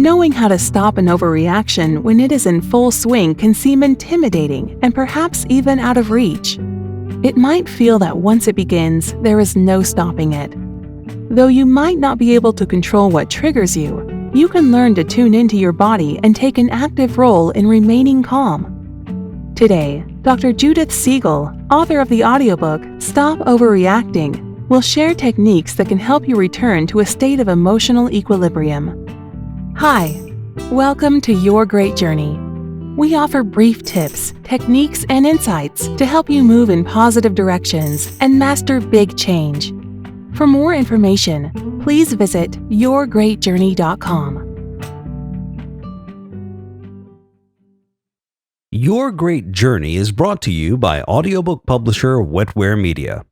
Knowing how to stop an overreaction when it is in full swing can seem intimidating and perhaps even out of reach. It might feel that once it begins, there is no stopping it. Though you might not be able to control what triggers you, you can learn to tune into your body and take an active role in remaining calm. Today, Dr. Judith Siegel, author of the audiobook Stop Overreacting, will share techniques that can help you return to a state of emotional equilibrium. Hi, welcome to Your Great Journey. We offer brief tips, techniques, and insights to help you move in positive directions and master big change. For more information, please visit yourgreatjourney.com. Your Great Journey is brought to you by audiobook publisher Wetware Media.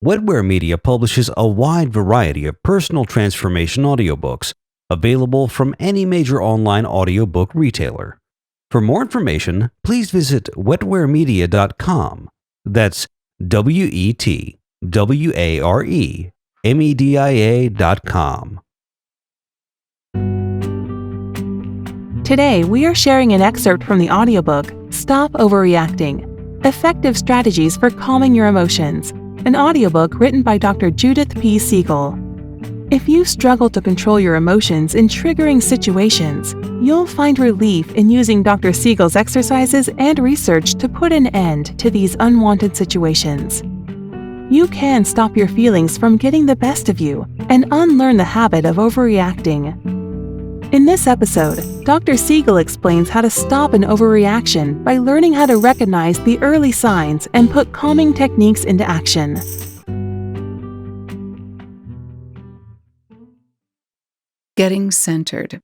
Wetware Media publishes a wide variety of personal transformation audiobooks available from any major online audiobook retailer. For more information, please visit wetwaremedia.com. That's WETWAREMEDIA.com. Today, we are sharing an excerpt from the audiobook Stop Overreacting: Effective Strategies for Calming Your Emotions, an audiobook written by Dr. Judith P. Siegel. If you struggle to control your emotions in triggering situations, you'll find relief in using Dr. Siegel's exercises and research to put an end to these unwanted situations. You can stop your feelings from getting the best of you and unlearn the habit of overreacting. In this episode, Dr. Siegel explains how to stop an overreaction by learning how to recognize the early signs and put calming techniques into action. Getting centered.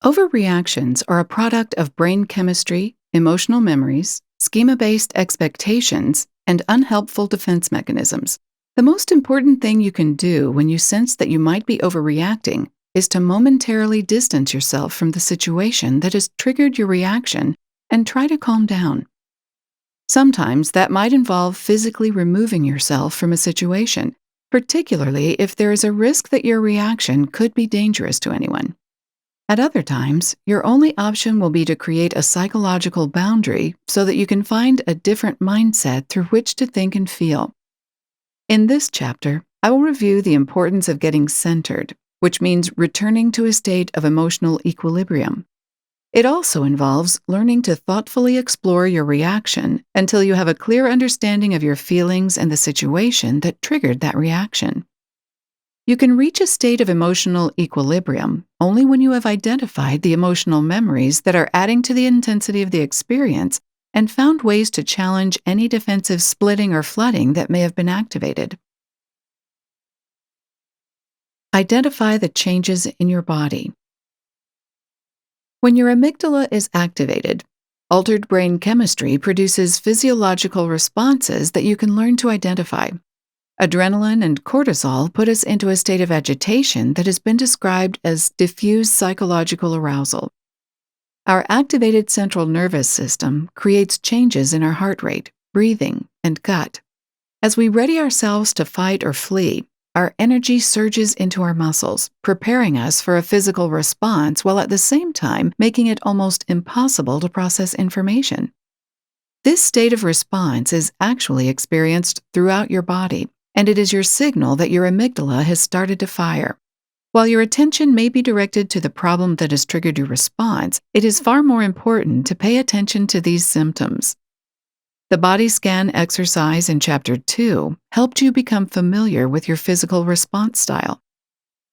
Overreactions are a product of brain chemistry, emotional memories, schema-based expectations, and unhelpful defense mechanisms. The most important thing you can do when you sense that you might be overreacting is to momentarily distance yourself from the situation that has triggered your reaction and try to calm down. Sometimes that might involve physically removing yourself from a situation, particularly if there is a risk that your reaction could be dangerous to anyone. At other times, your only option will be to create a psychological boundary so that you can find a different mindset through which to think and feel. In this chapter, I will review the importance of getting centered, which means returning to a state of emotional equilibrium. It also involves learning to thoughtfully explore your reaction until you have a clear understanding of your feelings and the situation that triggered that reaction. You can reach a state of emotional equilibrium only when you have identified the emotional memories that are adding to the intensity of the experience and found ways to challenge any defensive splitting or flooding that may have been activated. Identify the changes in your body. When your amygdala is activated, altered brain chemistry produces physiological responses that you can learn to identify. Adrenaline and cortisol put us into a state of agitation that has been described as diffuse psychological arousal. Our activated central nervous system creates changes in our heart rate, breathing, and gut. As we ready ourselves to fight or flee, our energy surges into our muscles, preparing us for a physical response while at the same time making it almost impossible to process information. This state of response is actually experienced throughout your body, and it is your signal that your amygdala has started to fire. While your attention may be directed to the problem that has triggered your response, it is far more important to pay attention to these symptoms. The body scan exercise in Chapter 2 helped you become familiar with your physical response style.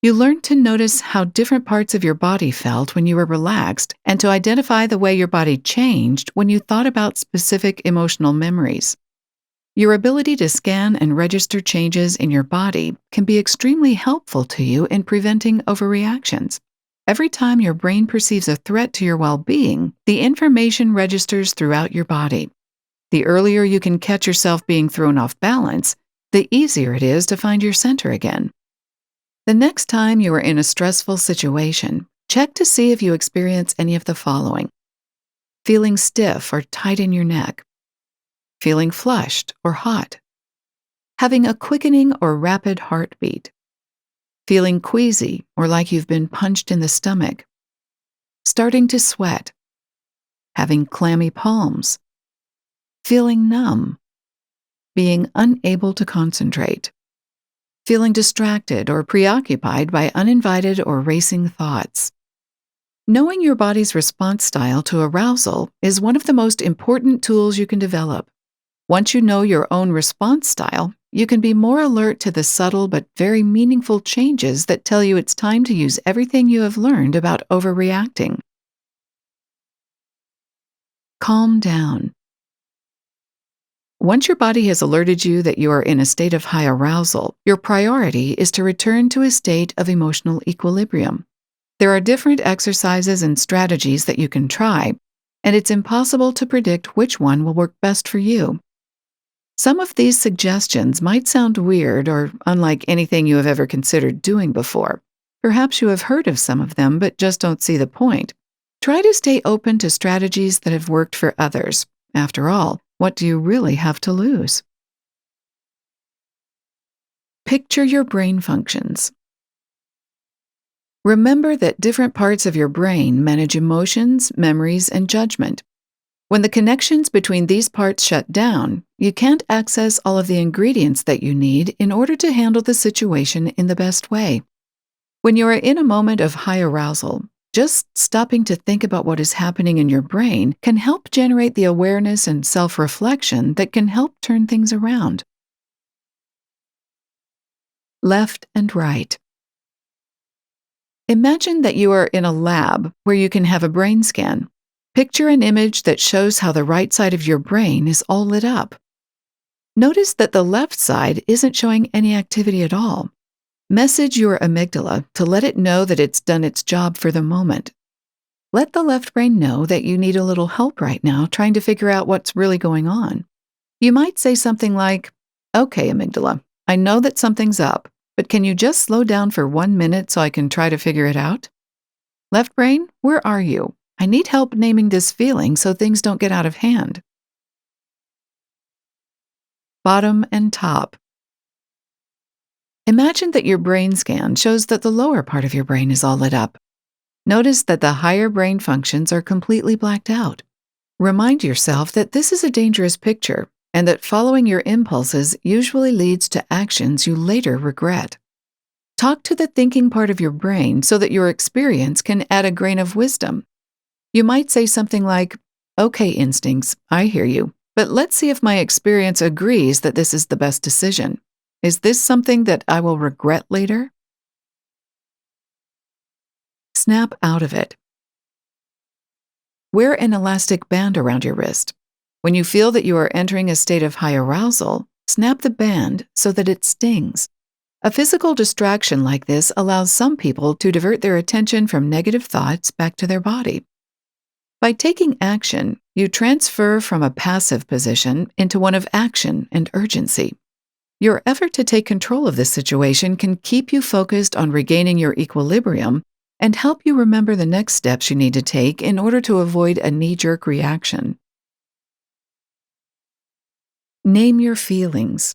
You learned to notice how different parts of your body felt when you were relaxed and to identify the way your body changed when you thought about specific emotional memories. Your ability to scan and register changes in your body can be extremely helpful to you in preventing overreactions. Every time your brain perceives a threat to your well-being, the information registers throughout your body. The earlier you can catch yourself being thrown off balance, the easier it is to find your center again. The next time you are in a stressful situation, check to see if you experience any of the following: feeling stiff or tight in your neck, feeling flushed or hot, having a quickening or rapid heartbeat, feeling queasy or like you've been punched in the stomach, starting to sweat, having clammy palms, feeling numb, being unable to concentrate, feeling distracted or preoccupied by uninvited or racing thoughts. Knowing your body's response style to arousal is one of the most important tools you can develop. Once you know your own response style, you can be more alert to the subtle but very meaningful changes that tell you it's time to use everything you have learned about overreacting. Calm down. Once your body has alerted you that you are in a state of high arousal, your priority is to return to a state of emotional equilibrium. There are different exercises and strategies that you can try, and it's impossible to predict which one will work best for you. Some of these suggestions might sound weird or unlike anything you have ever considered doing before. Perhaps you have heard of some of them but just don't see the point. Try to stay open to strategies that have worked for others. After all, what do you really have to lose? Picture your brain functions. Remember that different parts of your brain manage emotions, memories, and judgment. When the connections between these parts shut down, you can't access all of the ingredients that you need in order to handle the situation in the best way. When you are in a moment of high arousal, just stopping to think about what is happening in your brain can help generate the awareness and self-reflection that can help turn things around. Left and right. Imagine that you are in a lab where you can have a brain scan. Picture an image that shows how the right side of your brain is all lit up. Notice that the left side isn't showing any activity at all. Message your amygdala to let it know that it's done its job for the moment. Let the left brain know that you need a little help right now trying to figure out what's really going on. You might say something like, "Okay, amygdala, I know that something's up, but can you just slow down for 1 minute so I can try to figure it out? Left brain, where are you? I need help naming this feeling so things don't get out of hand." Bottom and top. Imagine that your brain scan shows that the lower part of your brain is all lit up. Notice that the higher brain functions are completely blacked out. Remind yourself that this is a dangerous picture and that following your impulses usually leads to actions you later regret. Talk to the thinking part of your brain so that your experience can add a grain of wisdom. You might say something like, "Okay, instincts, I hear you, but let's see if my experience agrees that this is the best decision. Is this something that I will regret later?" Snap out of it. Wear an elastic band around your wrist. When you feel that you are entering a state of high arousal, snap the band so that it stings. A physical distraction like this allows some people to divert their attention from negative thoughts back to their body. By taking action, you transfer from a passive position into one of action and urgency. Your effort to take control of this situation can keep you focused on regaining your equilibrium and help you remember the next steps you need to take in order to avoid a knee-jerk reaction. Name your feelings.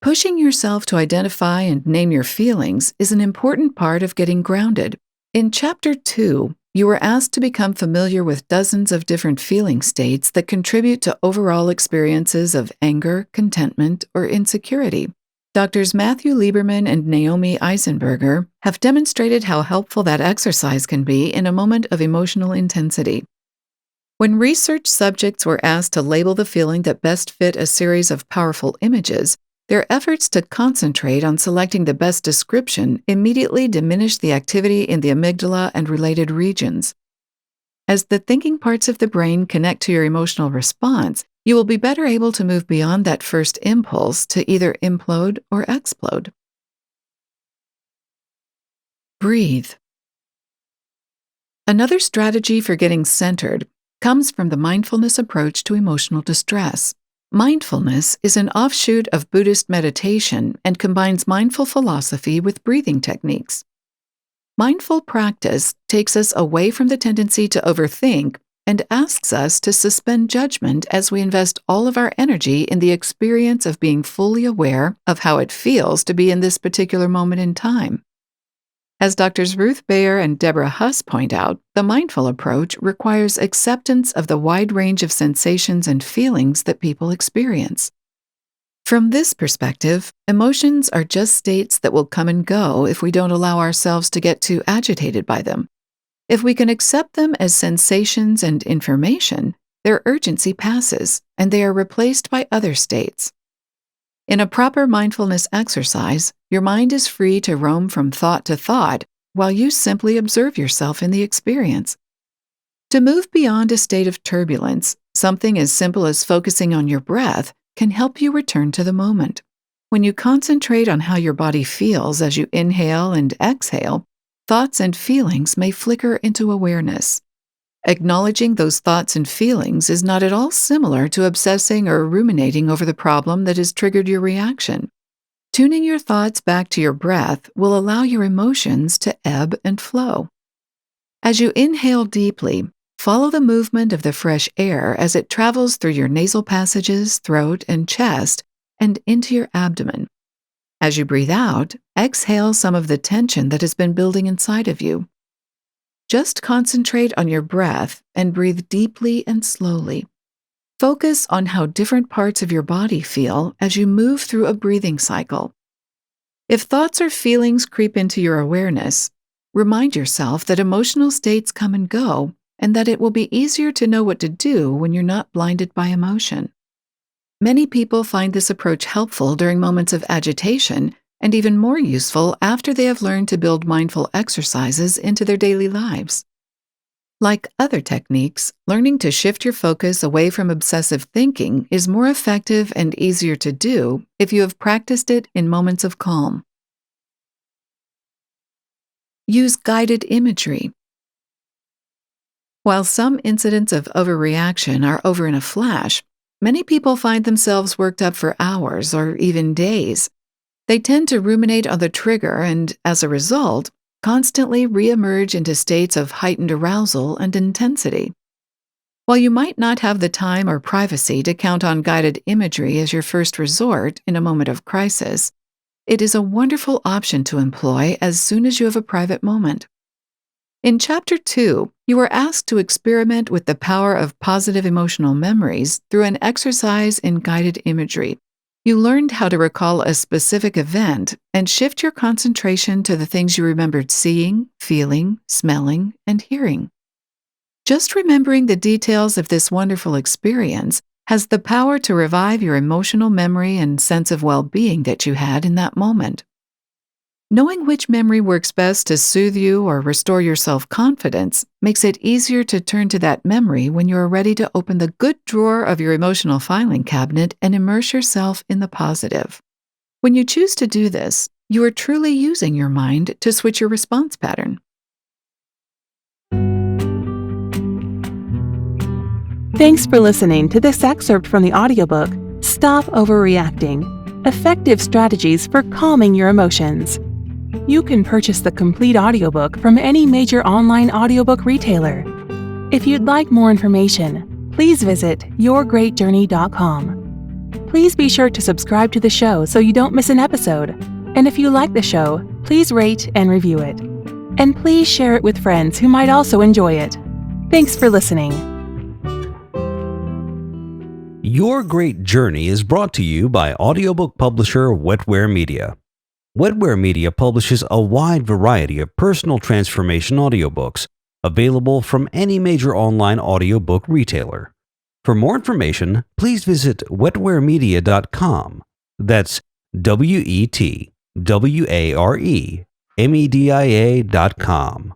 Pushing yourself to identify and name your feelings is an important part of getting grounded. In Chapter 2, you were asked to become familiar with dozens of different feeling states that contribute to overall experiences of anger, contentment, or insecurity. Doctors Matthew Lieberman and Naomi Eisenberger have demonstrated how helpful that exercise can be in a moment of emotional intensity. When research subjects were asked to label the feeling that best fit a series of powerful images, their efforts to concentrate on selecting the best description immediately diminished the activity in the amygdala and related regions. As the thinking parts of the brain connect to your emotional response, you will be better able to move beyond that first impulse to either implode or explode. Breathe. Another strategy for getting centered comes from the mindfulness approach to emotional distress. Mindfulness is an offshoot of Buddhist meditation and combines mindful philosophy with breathing techniques. Mindful practice takes us away from the tendency to overthink and asks us to suspend judgment as we invest all of our energy in the experience of being fully aware of how it feels to be in this particular moment in time. As Drs. Ruth Bayer and Deborah Huss point out, the mindful approach requires acceptance of the wide range of sensations and feelings that people experience. From this perspective, emotions are just states that will come and go if we don't allow ourselves to get too agitated by them. If we can accept them as sensations and information, their urgency passes, and they are replaced by other states. In a proper mindfulness exercise, your mind is free to roam from thought to thought while you simply observe yourself in the experience. To move beyond a state of turbulence, something as simple as focusing on your breath can help you return to the moment. When you concentrate on how your body feels as you inhale and exhale, thoughts and feelings may flicker into awareness. Acknowledging those thoughts and feelings is not at all similar to obsessing or ruminating over the problem that has triggered your reaction. Tuning your thoughts back to your breath will allow your emotions to ebb and flow. As you inhale deeply, follow the movement of the fresh air as it travels through your nasal passages, throat, and chest, and into your abdomen. As you breathe out, exhale some of the tension that has been building inside of you. Just concentrate on your breath and breathe deeply and slowly. Focus on how different parts of your body feel as you move through a breathing cycle. If thoughts or feelings creep into your awareness, remind yourself that emotional states come and go, and that it will be easier to know what to do when you're not blinded by emotion. Many people find this approach helpful during moments of agitation, and even more useful after they have learned to build mindful exercises into their daily lives. Like other techniques, learning to shift your focus away from obsessive thinking is more effective and easier to do if you have practiced it in moments of calm. Use guided imagery. While some incidents of overreaction are over in a flash, many people find themselves worked up for hours or even days. They tend to ruminate on the trigger and, as a result, constantly reemerge into states of heightened arousal and intensity. While you might not have the time or privacy to count on guided imagery as your first resort in a moment of crisis, it is a wonderful option to employ as soon as you have a private moment. In Chapter 2, you were asked to experiment with the power of positive emotional memories through an exercise in guided imagery. You learned how to recall a specific event and shift your concentration to the things you remembered seeing, feeling, smelling, and hearing. Just remembering the details of this wonderful experience has the power to revive your emotional memory and sense of well-being that you had in that moment. Knowing which memory works best to soothe you or restore your self-confidence makes it easier to turn to that memory when you are ready to open the good drawer of your emotional filing cabinet and immerse yourself in the positive. When you choose to do this, you are truly using your mind to switch your response pattern. Thanks for listening to this excerpt from the audiobook, Stop Overreacting: Effective Strategies for Calming Your Emotions. You can purchase the complete audiobook from any major online audiobook retailer. If you'd like more information, please visit yourgreatjourney.com. Please be sure to subscribe to the show so you don't miss an episode. And if you like the show, please rate and review it. And please share it with friends who might also enjoy it. Thanks for listening. Your Great Journey is brought to you by audiobook publisher Wetware Media. Wetware Media publishes a wide variety of personal transformation audiobooks available from any major online audiobook retailer. For more information, please visit wetwaremedia.com. That's WETWAREMEDIA.com.